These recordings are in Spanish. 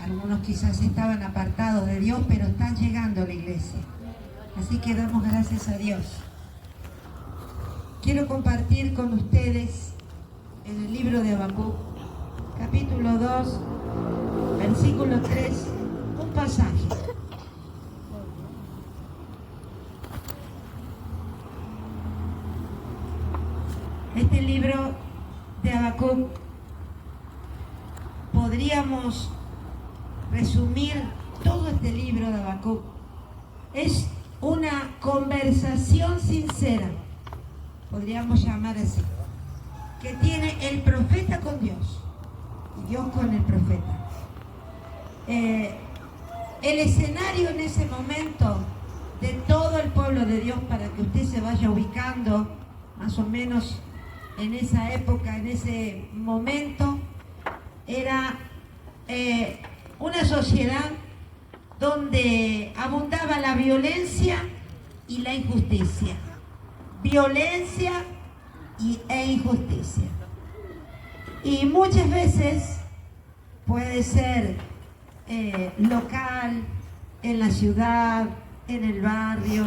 Algunos quizás estaban apartados de Dios, pero están llegando a la iglesia. Así que damos gracias a Dios. Quiero compartir con ustedes en el libro de Habacuc, capítulo 2, versículo 3, un pasaje. Este libro de Habacuc podríamos resumir todo este libro de Habacuc. Es una conversación sincera, podríamos llamar así, que tiene el profeta con Dios y Dios con el profeta. El escenario en ese momento de todo el pueblo de Dios, para que usted se vaya ubicando más o menos en esa época, en ese momento, era una sociedad donde abundaba la violencia y la injusticia. Violencia e injusticia. Y muchas veces puede ser local, en la ciudad, en el barrio,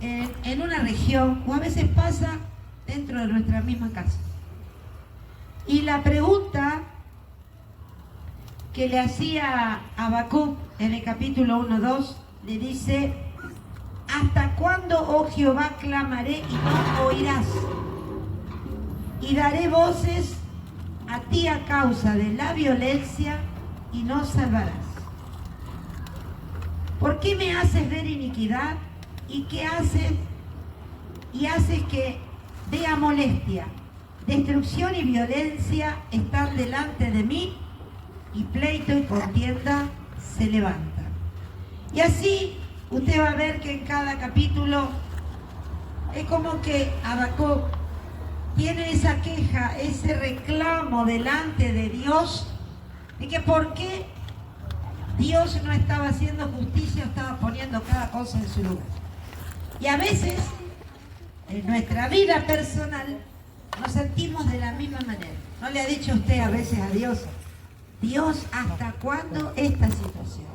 en una región, o a veces pasa dentro de nuestra misma casa. Y la pregunta que le hacía Habacuc en el capítulo 1-2, le dice: ¿hasta cuándo, oh Jehová, clamaré y no oirás? Y daré voces a ti a causa de la violencia y no salvarás. ¿Por qué me haces ver iniquidad? ¿Y qué haces? Y haces que vea molestia. Destrucción y violencia están delante de mí, y pleito y contienda se levantan. Y así usted va a ver que en cada capítulo es como que Habacuc tiene esa queja, ese reclamo delante de Dios, de que por qué Dios no estaba haciendo justicia, estaba poniendo cada cosa en su lugar. Y a veces en nuestra vida personal nos sentimos de la misma manera. ¿No le ha dicho usted a veces a Dios: Dios, ¿hasta cuándo esta situación?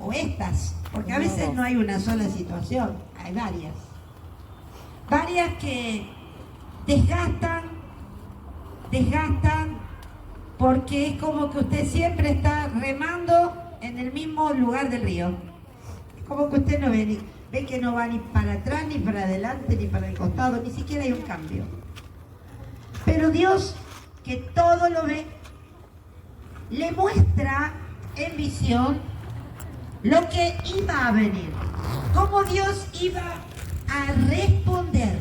O estas, porque a veces no hay una sola situación, hay varias. Varias que desgastan, porque es como que usted siempre está remando en el mismo lugar del río. Es como que usted no ve que no va ni para atrás, ni para adelante, ni para el costado, ni siquiera hay un cambio. Pero Dios, que todo lo ve, le muestra en visión lo que iba a venir, cómo Dios iba a responder.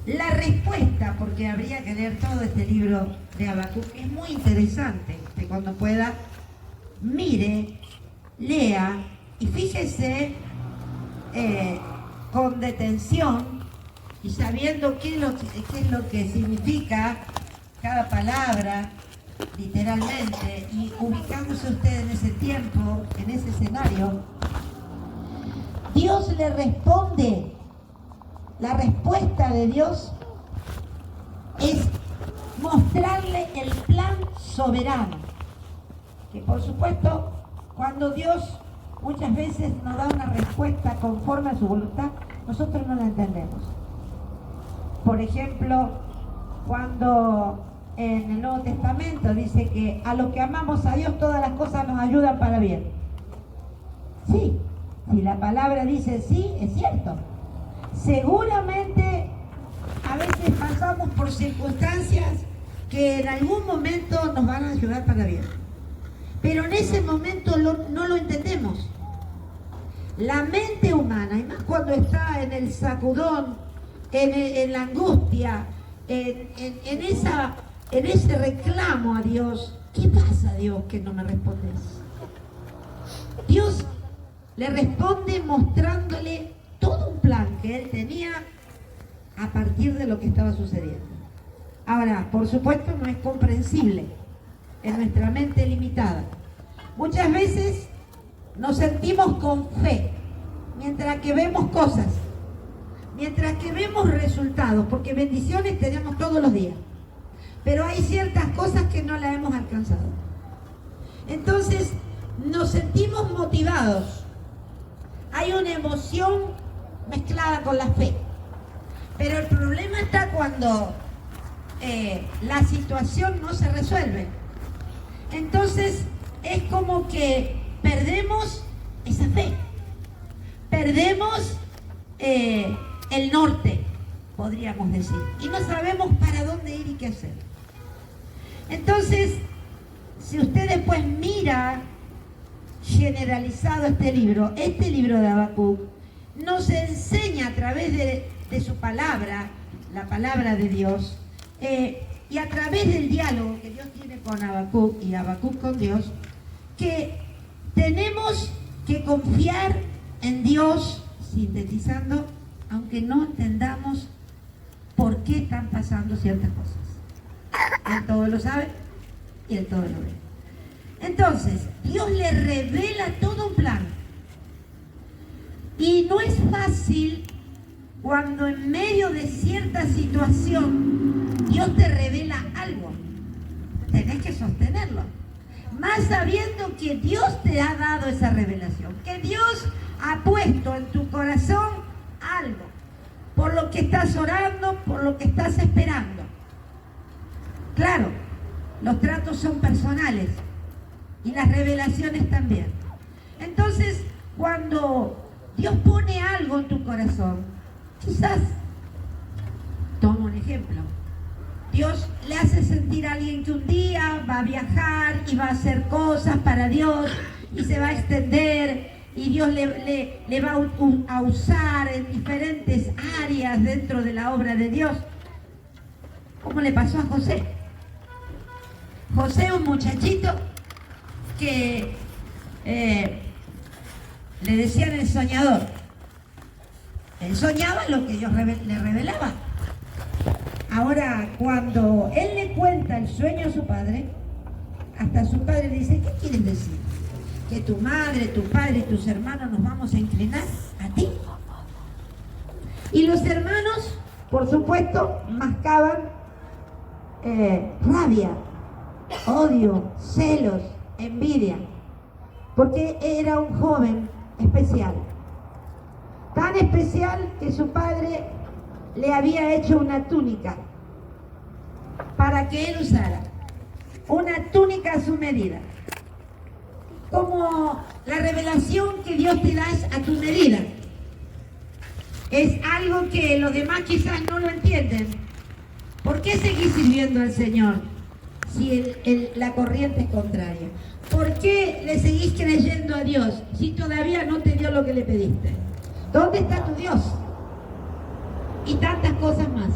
La respuesta, porque habría que leer todo este libro de Habacuc, es muy interesante. Que cuando pueda, mire, lea y fíjese con detención y sabiendo qué es lo que significa cada palabra, literalmente, y ubicándose usted en ese tiempo, en ese escenario. Dios le responde. La respuesta de Dios es mostrarle el plan soberano, que por supuesto, cuando Dios muchas veces nos da una respuesta conforme a su voluntad, nosotros no la entendemos. Por ejemplo, cuando en el Nuevo Testamento dice que a los que amamos a Dios todas las cosas nos ayudan para bien. Sí, si la palabra dice sí, es cierto. Seguramente a veces pasamos por circunstancias que en algún momento nos van a ayudar para bien. Pero en ese momento no lo entendemos. La mente humana, y más cuando está en el sacudón, en la angustia, en ese reclamo a Dios: ¿qué pasa, Dios, que no me respondes? Dios le responde mostrándole todo un plan que él tenía a partir de lo que estaba sucediendo. Ahora, por supuesto, no es comprensible en nuestra mente limitada. Muchas veces nos sentimos con fe mientras que vemos cosas, mientras que vemos resultados, porque bendiciones tenemos todos los días. Pero hay ciertas cosas que no las hemos alcanzado. Entonces nos sentimos motivados. Hay una emoción mezclada con la fe. Pero el problema está cuando la situación no se resuelve. Entonces es como que perdemos esa fe. Perdemos el norte, podríamos decir. Y no sabemos para dónde ir y qué hacer. Entonces, si usted después mira generalizado este libro de Habacuc, nos enseña a través de su palabra, la palabra de Dios, y a través del diálogo que Dios tiene con Habacuc y Habacuc con Dios, que tenemos que confiar en Dios, sintetizando, aunque no entendamos por qué están pasando ciertas cosas. Él todo lo sabe y Él todo lo ve. Entonces, Dios le revela todo un plan. Y no es fácil cuando en medio de cierta situación Dios te revela algo. Tenés que sostenerlo. Más sabiendo que Dios te ha dado esa revelación, que Dios ha puesto en tu corazón algo, por lo que estás orando, por lo que estás esperando. Claro, los tratos son personales y las revelaciones también. Entonces, cuando Dios pone algo en tu corazón, quizás, tomo un ejemplo, Dios le hace sentir a alguien que un día va a viajar y va a hacer cosas para Dios y se va a extender y Dios le va a usar en diferentes áreas dentro de la obra de Dios. ¿Cómo le pasó a José? José, un muchachito que le decían el soñador. Él soñaba lo que Dios le revelaba. Ahora, cuando él le cuenta el sueño a su padre, hasta su padre le dice, ¿qué quieres decir? ¿Que tu madre, tu padre y tus hermanos nos vamos a inclinar a ti? Y los hermanos, por supuesto, mascaban rabia, odio, celos, envidia, porque era un joven especial. Tan especial que su padre le había hecho una túnica para que él usara. Una túnica a su medida. Como la revelación que Dios te da a tu medida. Es algo que los demás quizás no lo entienden. ¿Por qué seguís sirviendo al Señor si la corriente es contraria? ¿Por qué le seguís creyendo a Dios si todavía no te dio lo que le pediste? ¿Dónde está tu Dios? Y tantas cosas más.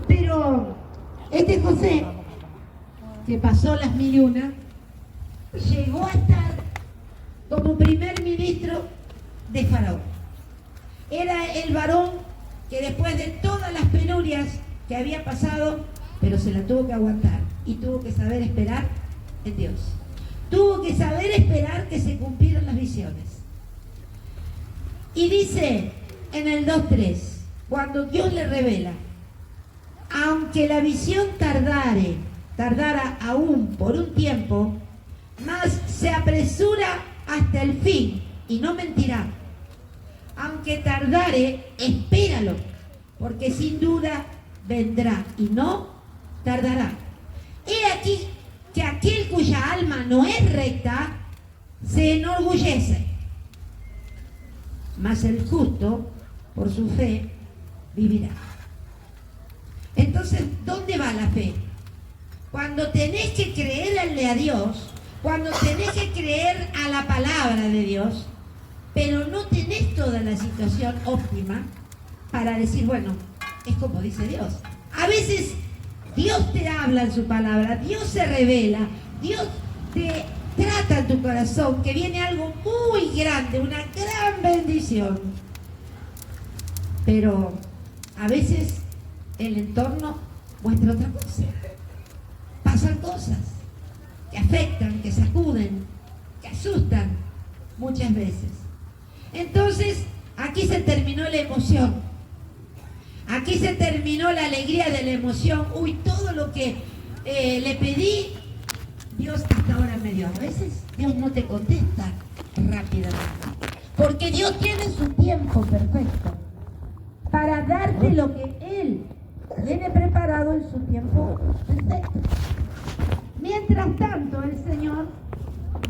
Pero este José, que pasó las 1001, llegó a estar como primer ministro de Faraón. Era el varón que después de todas las penurias que había pasado, pero se la tuvo que aguantar y tuvo que saber esperar en Dios. Tuvo que saber esperar que se cumplieran las visiones. Y dice en el 2.3, cuando Dios le revela, aunque la visión tardara aún por un tiempo, mas se apresura hasta el fin y no mentirá. Aunque tardare, espéralo, porque sin duda vendrá y no tardará. He aquí que aquel cuya alma no es recta se enorgullece, mas el justo por su fe vivirá. Entonces, ¿dónde va la fe? Cuando tenés que creerle a Dios, cuando tenés que creer a la palabra de Dios, pero no tenés toda la situación óptima para decir, bueno, es como dice Dios. A veces Dios te habla en su palabra, Dios se revela, Dios te trata en tu corazón, que viene algo muy grande, una gran bendición. Pero a veces el entorno muestra otra cosa. Pasan cosas que afectan, que sacuden, que asustan muchas veces. Entonces, aquí se terminó la emoción. Aquí se terminó la alegría de la emoción. Uy, todo lo que le pedí Dios hasta ahora me dio. A veces Dios no te contesta rápidamente, porque Dios tiene su tiempo perfecto para darte lo que Él tiene preparado en su tiempo perfecto. Mientras tanto, el Señor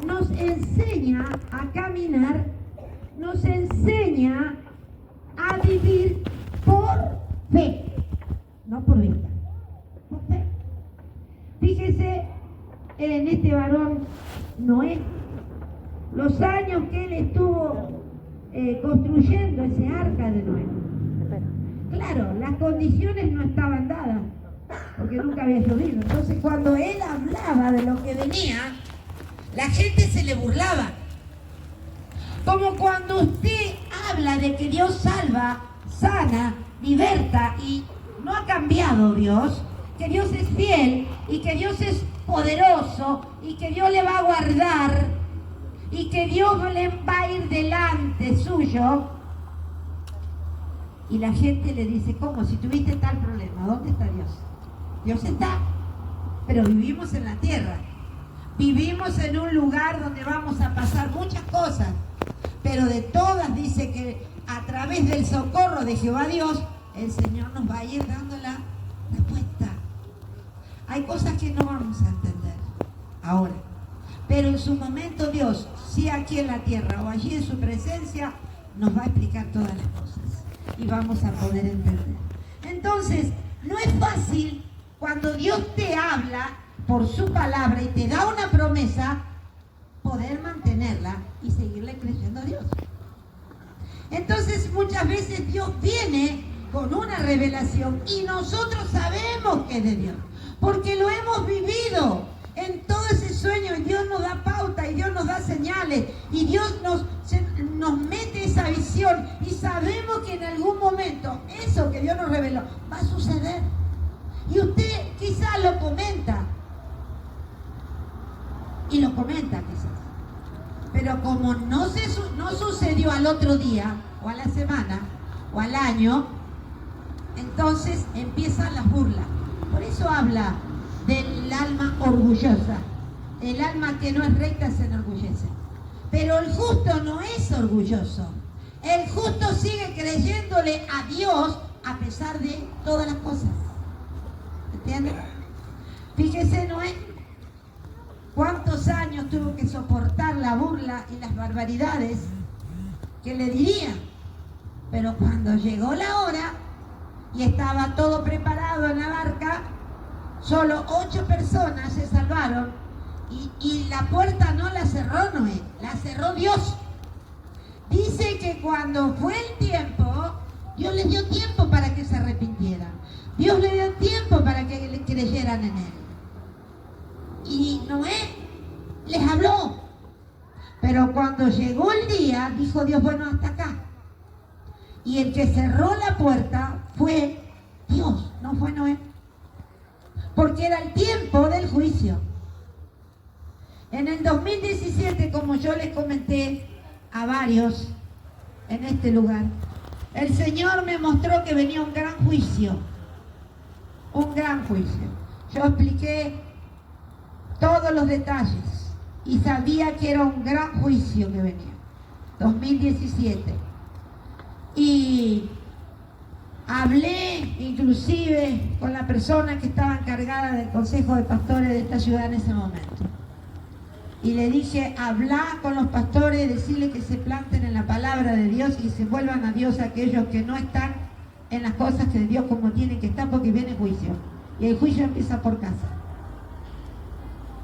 nos enseña a caminar, nos enseña a vivir por fe, no por vista, por fe. Fíjese en este varón Noé, los años que él estuvo construyendo ese arca de Noé. Claro, las condiciones no estaban dadas, porque nunca había llovido. Entonces, cuando él hablaba de lo que venía, la gente se le burlaba. Como cuando usted habla de que Dios salva, sana, liberta, y no ha cambiado Dios, que Dios es fiel y que Dios es poderoso y que Dios le va a guardar y que Dios le va a ir delante suyo. Y la gente le dice, ¿cómo? Si tuviste tal problema, ¿dónde está Dios? Dios está, pero vivimos en la tierra. Vivimos en un lugar donde vamos a pasar muchas cosas, pero de todas dice que a través del socorro de Jehová Dios, el Señor nos va a ir dando la respuesta. Hay cosas que no vamos a entender ahora, pero en su momento Dios, si aquí en la tierra o allí en su presencia, nos va a explicar todas las cosas y vamos a poder entender. Entonces, no es fácil cuando Dios te habla por su palabra y te da una promesa, poder mantenerla y seguirle creyendo a Dios. Entonces, muchas veces Dios viene con una revelación y nosotros sabemos que es de Dios, porque lo hemos vivido en todo ese sueño, y Dios nos da pauta y Dios nos da señales y Dios nos mete esa visión y sabemos que en algún momento eso que Dios nos reveló va a suceder. Y usted quizás lo comenta, y lo comenta quizás, pero como no sucedió al otro día, o a la semana, o al año, entonces empiezan las burlas. Por eso habla del alma orgullosa. El alma que no es recta se enorgullece. Pero el justo no es orgulloso. El justo sigue creyéndole a Dios a pesar de todas las cosas. ¿Entienden? Fíjese, Noé, cuántos años tuvo que soportar la burla y las barbaridades que le dirían. Pero cuando llegó la hora y estaba todo preparado en la barca, solo 8 personas se salvaron y la puerta no la cerró Noé, la cerró Dios. Dice que cuando fue el tiempo, Dios les dio tiempo para que se arrepintieran. Dios le dio tiempo para que le creyeran en él. Y Noé les habló. Pero cuando llegó el día, dijo Dios, bueno, hasta acá. Y el que cerró la puerta fue Dios, no fue Noé. Porque era el tiempo del juicio. En el 2017, como yo les comenté a varios en este lugar, el Señor me mostró que venía un gran juicio. Un gran juicio. Yo expliqué todos los detalles y sabía que era un gran juicio que venía. 2017. Y hablé inclusive con la persona que estaba encargada del Consejo de Pastores de esta ciudad en ese momento. Y le dije, habla con los pastores, decirle que se planten en la palabra de Dios y se vuelvan a Dios aquellos que no están en las cosas de Dios como tienen que estar, porque viene juicio. Y el juicio empieza por casa.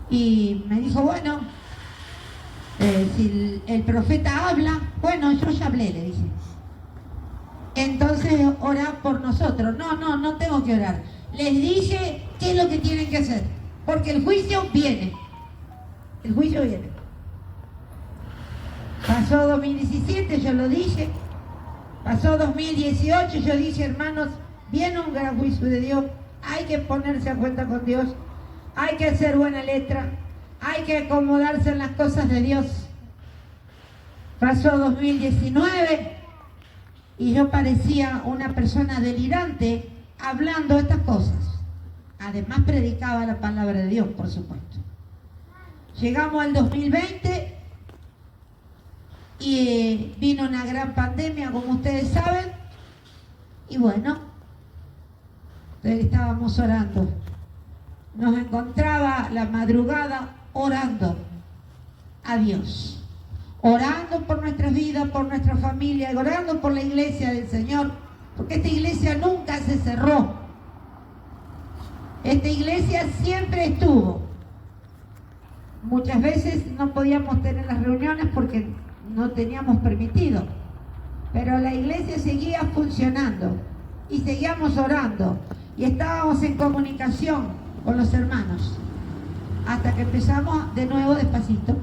Y me dijo, bueno, si el profeta habla, bueno, yo ya hablé, le dije. Entonces orá por nosotros. No tengo que orar. Les dije qué es lo que tienen que hacer, porque el juicio viene. El juicio viene. Pasó 2017, yo lo dije. Pasó 2018, yo dije, hermanos, viene un gran juicio de Dios. Hay que ponerse a cuenta con Dios. Hay que hacer buena letra. Hay que acomodarse en las cosas de Dios. Pasó 2019 y yo parecía una persona delirante hablando estas cosas. Además predicaba la palabra de Dios, por supuesto. Llegamos al 2020 y vino una gran pandemia, como ustedes saben, y bueno, estábamos orando. Nos encontraba la madrugada orando a Dios, orando por nuestras vidas, por nuestra familia, orando por la iglesia del Señor, porque esta iglesia nunca se cerró. Esta iglesia siempre estuvo. Muchas veces no podíamos tener las reuniones porque no teníamos permitido, pero la iglesia seguía funcionando y seguíamos orando y estábamos en comunicación con los hermanos hasta que empezamos de nuevo despacito,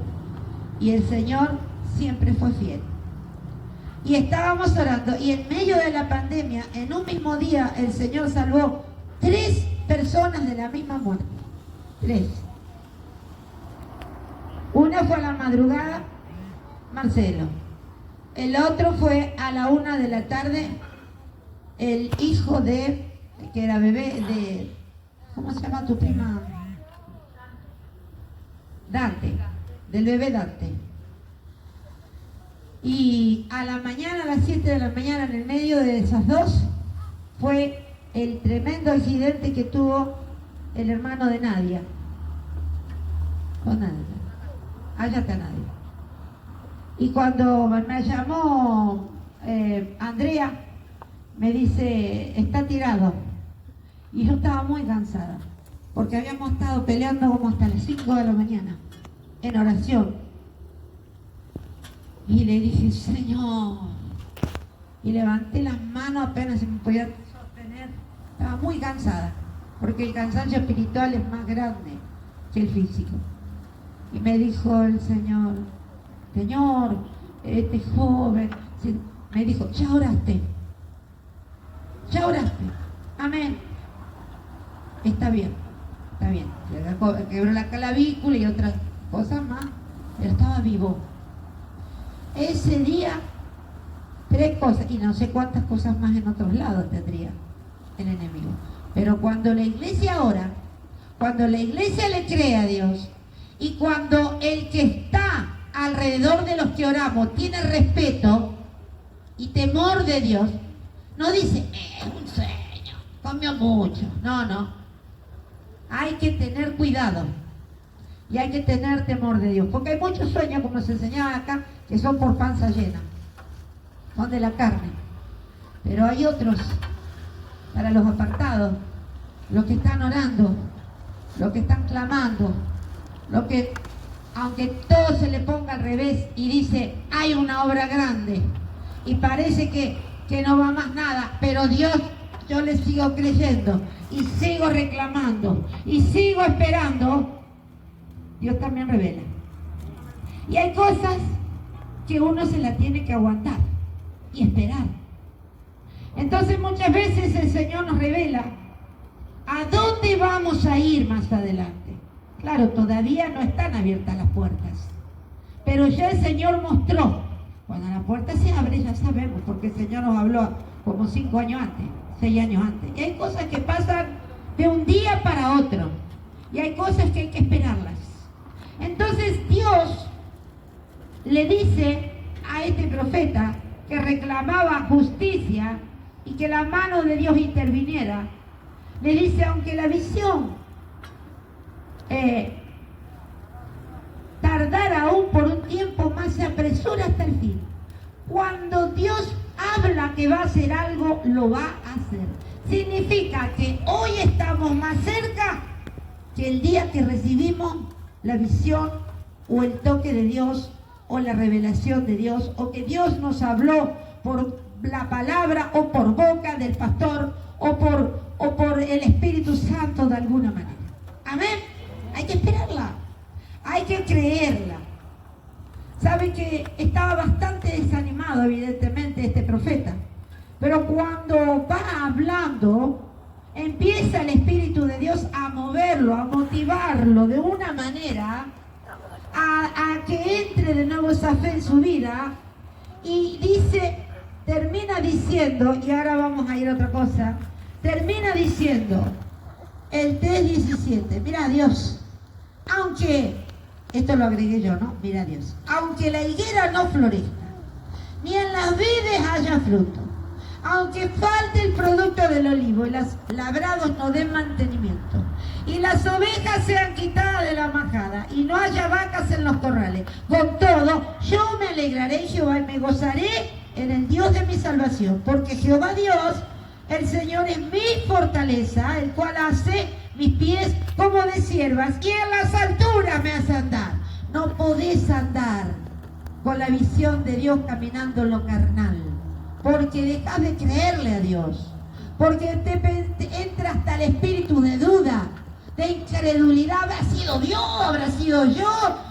y el Señor siempre fue fiel y estábamos orando, y en medio de la pandemia, en un mismo día, el Señor salvó 3 personas de la misma muerte. 3. Una fue a la madrugada, Marcelo. El otro fue a la 1 de la tarde, el hijo de, que era bebé de, ¿cómo se llama tu prima? Dante, del bebé Dante. Y a la mañana, a las 7 de la mañana, en el medio de esas dos, fue el tremendo accidente que tuvo el hermano de Nadia. Con Nadia. Allá está Nadia. Y cuando me llamó Andrea, me dice, está tirado. Y yo estaba muy cansada, porque habíamos estado peleando como hasta las 5 de la mañana, en oración. Y le dije, Señor, y levanté las manos, apenas se me podía sostener. Estaba muy cansada, porque el cansancio espiritual es más grande que el físico. Y me dijo el Señor, este joven, me dijo, ya oraste, amén. Está bien, quebró la clavícula y otras cosas más, pero estaba vivo. Ese día, 3 cosas, y no sé cuántas cosas más en otros lados tendría el enemigo. Pero cuando la iglesia ora, cuando la iglesia le cree a Dios, y cuando el que está alrededor de los que oramos tiene respeto y temor de Dios, no dice, es un sueño, comió mucho. No. Hay que tener cuidado y hay que tener temor de Dios, porque hay muchos sueños, como se enseñaba acá, que son por panza llena, son de la carne, pero hay otros para los apartados, los que están orando, los que están clamando, los que, aunque todo se le ponga al revés y dice, hay una obra grande y parece que no va más nada, pero Dios, yo le sigo creyendo y sigo reclamando y sigo esperando, Dios también revela. Y hay cosas que uno se la tiene que aguantar y esperar. Entonces muchas veces el Señor nos revela a dónde vamos a ir más adelante. Claro, todavía no están abiertas las puertas, pero ya el Señor mostró. Cuando la puerta se abre ya sabemos, porque el Señor nos habló como 5 años antes, 6 años antes. Y hay cosas que pasan de un día para otro, y hay cosas que hay que esperarlas. Entonces Dios le dice a este profeta que reclamaba justicia y que la mano de Dios interviniera. Le dice, aunque la visión tardar aún por un tiempo más, se apresura hasta el fin. Cuando Dios habla que va a hacer algo, lo va a hacer. Significa que hoy estamos más cerca que el día que recibimos la visión o el toque de Dios o la revelación de Dios, o que Dios nos habló por la palabra o por boca del pastor o por el Espíritu Santo de alguna manera. Amén. Hay que esperarla, hay que creerla. Sabe que estaba bastante desanimado, evidentemente, este profeta, pero cuando va hablando, empieza el Espíritu de Dios a moverlo, a motivarlo de una manera a que entre de nuevo esa fe en su vida, y termina diciendo, y ahora vamos a ir a otra cosa, termina diciendo el 3:17, mira Dios, aunque Esto lo agregué yo, ¿no? Mira Dios. Aunque la higuera no florezca, ni en las vides haya fruto, aunque falte el producto del olivo y los labrados no den mantenimiento, y las ovejas sean quitadas de la majada, y no haya vacas en los corrales, con todo, yo me alegraré en Jehová y me gozaré en el Dios de mi salvación, porque Jehová Dios, el Señor es mi fortaleza, el cual hace mis pies como de siervas, y en las alturas me hace andar. No podés andar con la visión de Dios caminando en lo carnal, porque dejas de creerle a Dios, porque te entra hasta el espíritu de duda, de incredulidad. ¿Habrá sido Dios? ¿Habrá sido yo?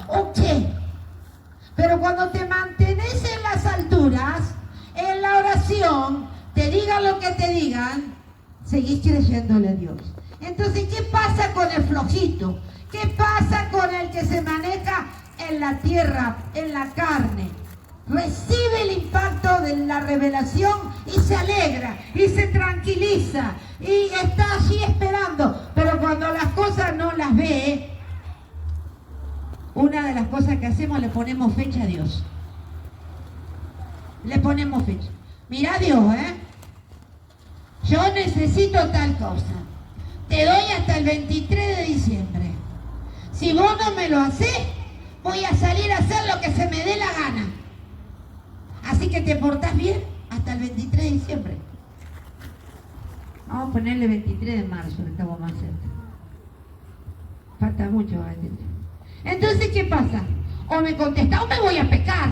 ¿O qué? Pero cuando te mantenés en las alturas, en la oración, te digan lo que te digan, seguís creyéndole a Dios. Entonces, ¿qué pasa con el flojito? ¿Qué pasa con el que se maneja en la tierra, en la carne? Recibe el impacto de la revelación y se alegra y se tranquiliza y está allí esperando. Pero cuando las cosas no las ve, una de las cosas que hacemos, le ponemos fecha a Dios. Le ponemos fecha. Mirá Dios, yo necesito tal cosa. Te doy hasta el 23 de diciembre. Si vos no me lo haces, voy a salir a hacer lo que se me dé la gana. Así que te portás bien hasta el 23 de diciembre. Vamos a ponerle 23 de marzo, que estamos más cerca. Falta mucho. Entonces, ¿qué pasa? O me contestás o me voy a pecar.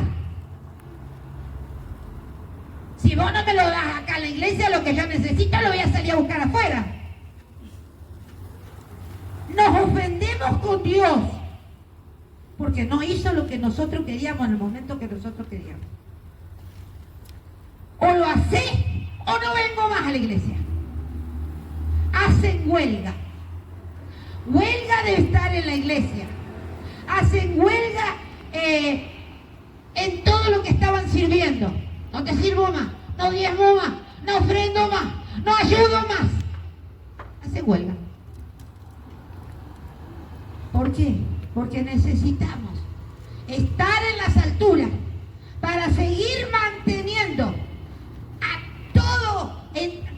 Si vos no me lo das acá en la iglesia, lo que yo necesito lo voy a salir a buscar afuera. Nos ofendemos con Dios porque no hizo lo que nosotros queríamos en el momento que nosotros queríamos. O lo hace o no vengo más a la iglesia. Hacen huelga. Huelga de estar en la iglesia. Hacen huelga en todo lo que estaban sirviendo. No te sirvo más, no diezmo más, no ofrendo más, no ayudo más. Hacen huelga. ¿Por qué? Porque necesitamos estar en las alturas para seguir manteniendo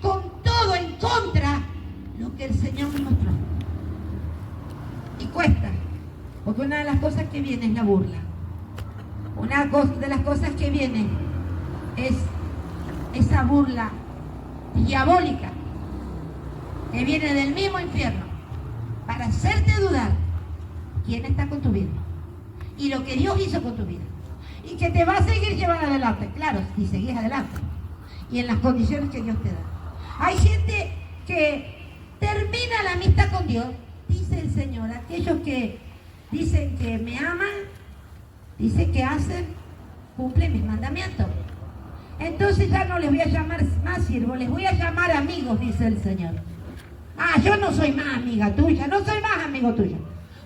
con todo en contra lo que el Señor nos mostró. Y cuesta, porque una de las cosas que viene es la burla. Una de las cosas que viene es esa burla diabólica que viene del mismo infierno para hacerte dudar quién está con tu vida y lo que Dios hizo con tu vida, y que te va a seguir llevando adelante, claro, si seguís adelante y en las condiciones que Dios te da. Hay gente que termina la amistad con Dios, dice el Señor, aquellos que dicen que me aman, dice que hacen, cumplen mis mandamientos. Entonces ya no les voy a llamar más siervos, les voy a llamar amigos, dice el Señor. Ah, yo no soy más amiga tuya, no soy más amigo tuyo.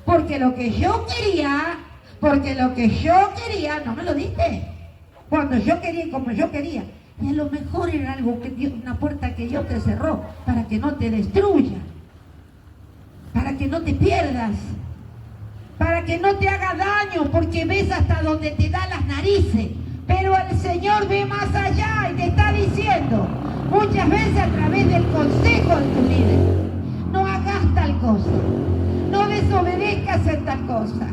Porque lo que yo quería, no me lo diste. Cuando yo quería y como yo quería. Y a lo mejor era algo que Dios, una puerta que Dios te cerró para que no te destruya, para que no te pierdas, para que no te haga daño, porque ves hasta donde te da las narices. Pero el Señor ve más allá y te está diciendo, muchas veces a través del consejo de tu líder, no hagas tal cosa, no desobedezcas en tal cosa,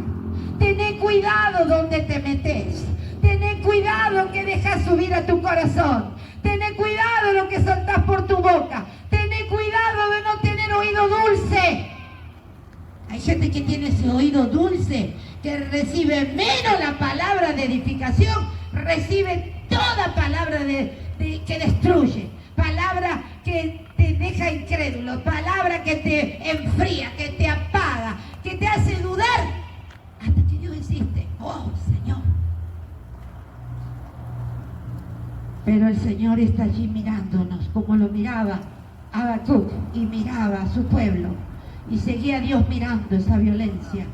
tené cuidado donde te metes, tené cuidado que dejas subir a tu corazón, tené cuidado lo que soltás por tu boca, tené cuidado de no tener oído dulce. Hay gente que tiene ese oído dulce, que recibe menos la palabra de edificación, recibe toda palabra que destruye, palabra que te deja incrédulo, palabra que te enfría, que te apaga, que te hace dudar hasta que Dios existe. Oh, Señor. Pero el Señor está allí mirándonos como lo miraba Habacuc y miraba a su pueblo, y seguía Dios mirando esa violencia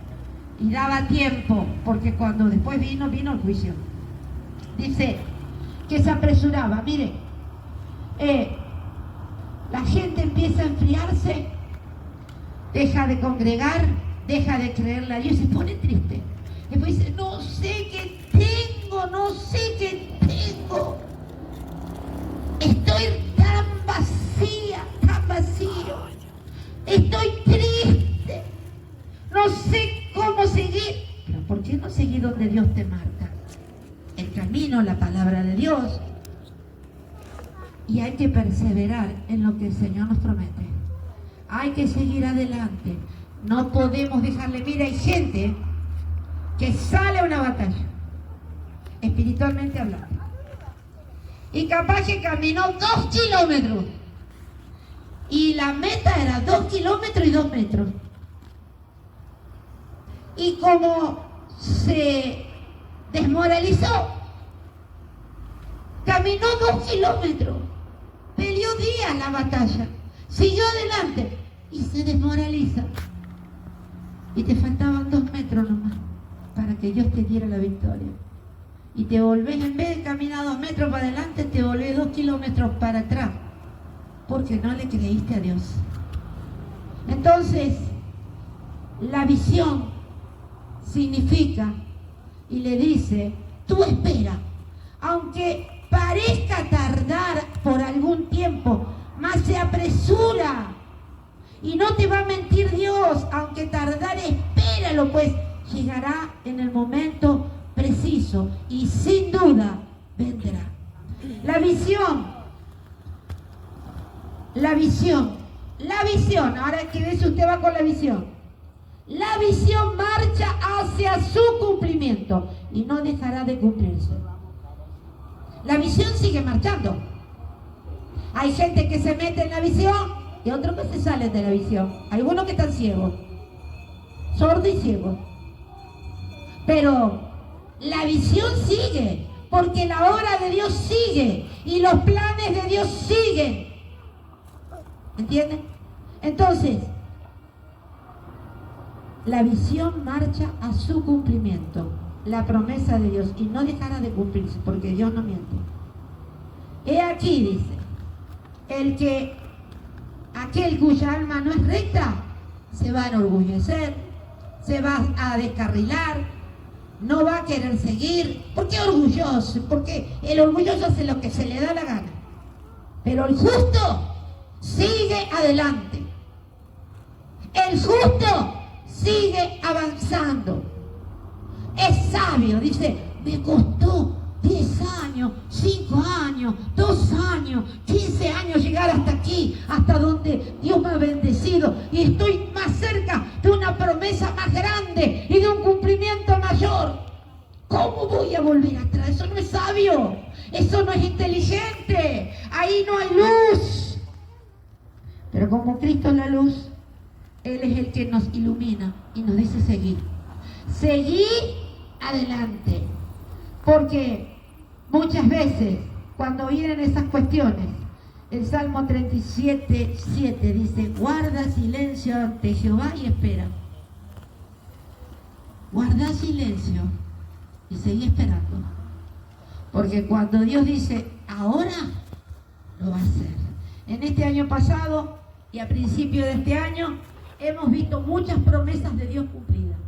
y daba tiempo, porque cuando después vino el juicio. Dice que se apresuraba. Mire, la gente empieza a enfriarse, deja de congregar, deja de creerle a Dios y se pone triste. Después dice, no sé qué tengo, no sé qué tengo. Estoy tan vacía, tan vacío. Estoy triste. No sé cómo seguir. Pero ¿por qué no seguir donde Dios te marca? El camino, la palabra de Dios. Y hay que perseverar en lo que el Señor nos promete. Hay que seguir adelante. No podemos dejarle. Mira, hay gente que sale a una batalla, espiritualmente hablando. Y capaz que caminó 2 kilómetros. Y la meta era 2 kilómetros y 2 metros. Y como se desmoralizó, caminó 2 kilómetros, peleó días la batalla, siguió adelante y se desmoraliza. Y te faltaban 2 metros nomás para que Dios te diera la victoria. Y te volvés, en vez de caminar 2 metros para adelante, te volvés 2 kilómetros para atrás, porque no le creíste a Dios. Entonces, la visión significa, y le dice, tú espera, aunque parezca tardar por algún tiempo, mas se apresura. Y no te va a mentir Dios, aunque tardar, espéralo, pues llegará en el momento preciso y sin duda vendrá. La visión, ahora que ve si usted va con la visión. La visión marcha hacia su cumplimiento y no dejará de cumplirse. La visión sigue marchando. Hay gente que se mete en la visión y otros que se salen de la visión. Algunos que están ciegos, sordos y ciegos. Pero la visión sigue, porque la obra de Dios sigue y los planes de Dios siguen. ¿Entienden? Entonces, la visión marcha a su cumplimiento, la promesa de Dios, y no dejará de cumplirse, porque Dios no miente. He aquí, dice, aquel cuya alma no es recta, se va a enorgullecer, se va a descarrilar, no va a querer seguir. ¿Por qué orgulloso? Porque el orgulloso hace lo que se le da la gana. Pero el justo sigue adelante. El justo sigue avanzando. Es sabio, dice, me costó 10 años, 5 años, 2 años, 15 años llegar hasta aquí, hasta donde Dios me ha bendecido, y estoy más cerca de una promesa más grande y de un cumplimiento mayor. ¿Cómo voy a volver atrás? Eso no es sabio, eso no es inteligente, ahí no hay luz. Pero como Cristo es la luz, Él es el que nos ilumina y nos dice seguir. Seguir adelante. Porque muchas veces, cuando vienen esas cuestiones, el Salmo 37:7 dice, guarda silencio ante Jehová y espera. Guarda silencio y seguí esperando. Porque cuando Dios dice, ahora, lo va a hacer. En este año pasado y a principio de este año, hemos visto muchas promesas de Dios cumplidas.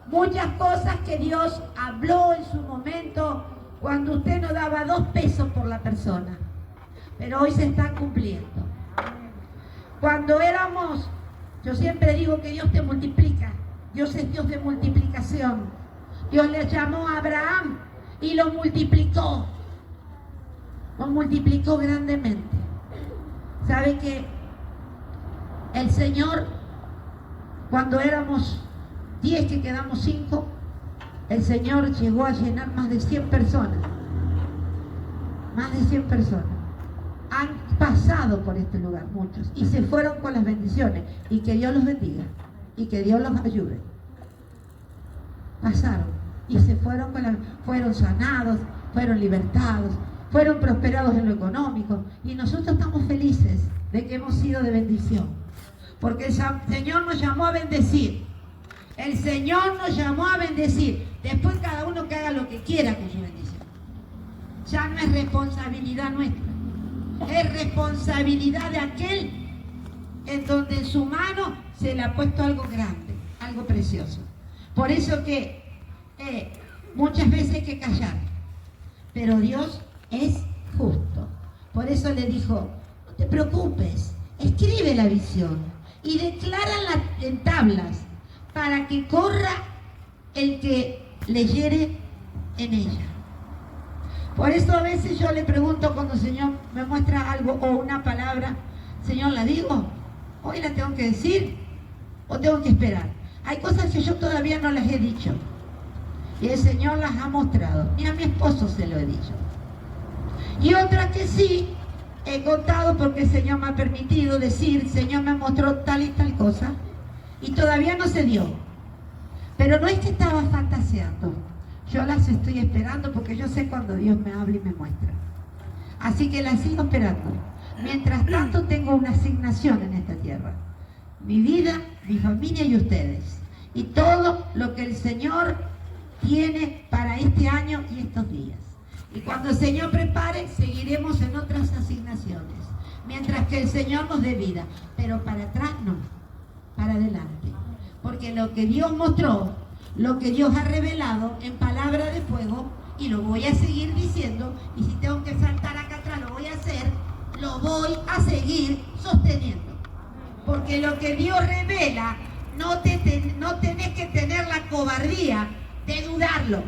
Muchas cosas que Dios habló en su momento cuando usted no daba 2 pesos por la persona. Pero hoy se están cumpliendo. Cuando éramos, yo siempre digo que Dios te multiplica. Dios es Dios de multiplicación. Dios le llamó a Abraham y lo multiplicó. Lo multiplicó grandemente. ¿Sabe que el Señor, cuando éramos 10 que quedamos 5, el Señor llegó a llenar más de 100 personas. Más de 100 personas. Han pasado por este lugar muchos y se fueron con las bendiciones. Y que Dios los bendiga y que Dios los ayude. Pasaron y se fueron fueron sanados, fueron libertados, fueron prosperados en lo económico. Y nosotros estamos felices de que hemos sido de bendición. Porque el Señor nos llamó a bendecir. El Señor nos llamó a bendecir. Después cada uno que haga lo que quiera con su bendición. Ya no es responsabilidad nuestra. Es responsabilidad de aquel en donde en su mano se le ha puesto algo grande, algo precioso. Por eso que muchas veces hay que callar, pero Dios es justo. Por eso le dijo, no te preocupes, escribe la visión y declárala en tablas para que corra el que leyere en ella. Por eso a veces yo le pregunto cuando el Señor me muestra algo o una palabra, Señor, ¿la digo? ¿Hoy la tengo que decir o tengo que esperar? Hay cosas que yo todavía no las he dicho y el Señor las ha mostrado, ni a mi esposo se lo he dicho. Y otras que sí he contado porque el Señor me ha permitido decir, el Señor me mostró tal y tal cosa y todavía no se dio. Pero no es que estaba fantaseando, yo las estoy esperando porque yo sé cuando Dios me habla y me muestra. Así que las sigo esperando. Mientras tanto tengo una asignación en esta tierra. Mi vida, mi familia y ustedes. Y todo lo que el Señor tiene para este año y estos días. Y cuando el Señor prepare, seguiremos en otras asignaciones. Mientras que el Señor nos dé vida. Pero para atrás no, para adelante. Porque lo que Dios mostró, lo que Dios ha revelado en palabra de fuego, y lo voy a seguir diciendo, y si tengo que saltar acá atrás lo voy a hacer, lo voy a seguir sosteniendo. Porque lo que Dios revela, no tenés que tener la cobardía de dudarlo.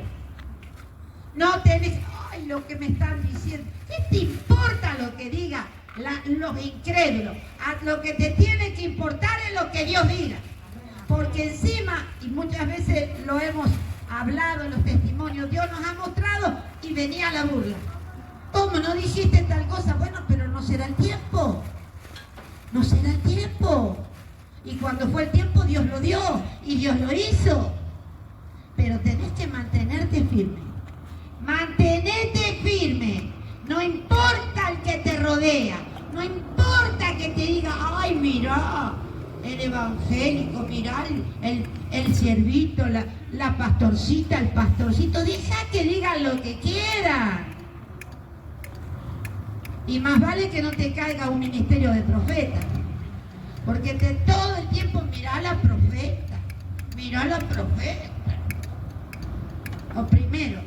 No tenés, ay, lo que me están diciendo. ¿Qué te importa lo que diga los incrédulos? Lo que te tiene que importar es lo que Dios diga. Porque encima, y muchas veces lo hemos hablado en los testimonios, Dios nos ha mostrado y venía la burla. ¿Cómo no dijiste tal cosa? Bueno, pero no será el tiempo. No será el tiempo. Y cuando fue el tiempo, Dios lo dio y Dios lo hizo. Pero tenés que mantenerte firme. Mantenete firme. No importa el que te rodea. No importa que te diga, ay, mira, el evangélico, mirá el ciervito, la pastorcita, el pastorcito. Deja que digan lo que quieran. Y más vale que no te caiga un ministerio de profeta. Porque todo el tiempo mirá a la profeta. Mirá a la profeta. Lo primero.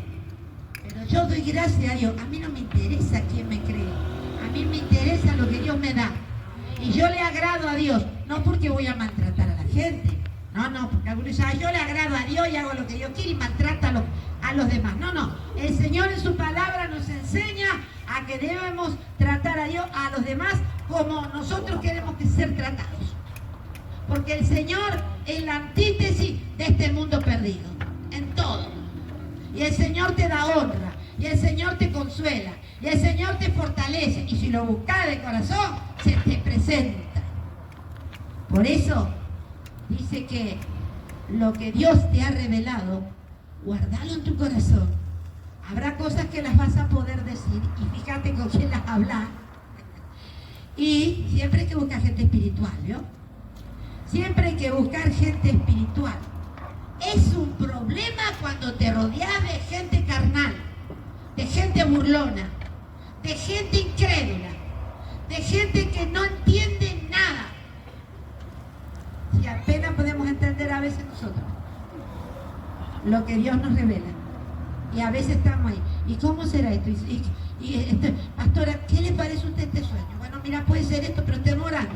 Pero yo doy gracias a Dios. A mí no me interesa quién me cree. A mí me interesa lo que Dios me da. Y yo le agrado a Dios. No porque voy a maltratar a la gente. No, porque algunos dicen, yo le agrado a Dios y hago lo que Dios quiere y maltrata a los demás. No. El Señor en su palabra nos enseña a que debemos tratar a Dios, a los demás, como nosotros queremos que ser tratados. Porque el Señor es la antítesis de este mundo perdido. En todo. Y el Señor te da honra. Y el Señor te consuela. Y el Señor te fortalece. Y si lo buscas de corazón, se te presenta. Por eso dice que lo que Dios te ha revelado, guardalo en tu corazón. Habrá cosas que las vas a poder decir y fíjate con quién las hablas. Y siempre hay que buscar gente espiritual, ¿no? Siempre hay que buscar gente espiritual. Es un problema cuando te rodeas de gente carnal, de gente burlona, de gente incrédula, de gente que no entiende nada. Si apenas podemos entender a veces nosotros lo que Dios nos revela. Y a veces estamos ahí. ¿Y cómo será esto? Pastora, ¿qué le parece a usted este sueño? Bueno, mira, puede ser esto, pero demorando.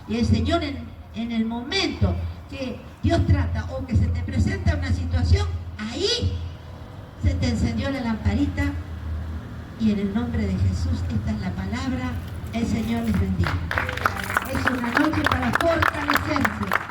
Y el Señor en el momento que Dios trata o que se te presenta una situación, ahí se te encendió la lamparita y en el nombre de Jesús, esta es la palabra, el Señor les bendiga. Es una noche para fortalecerse.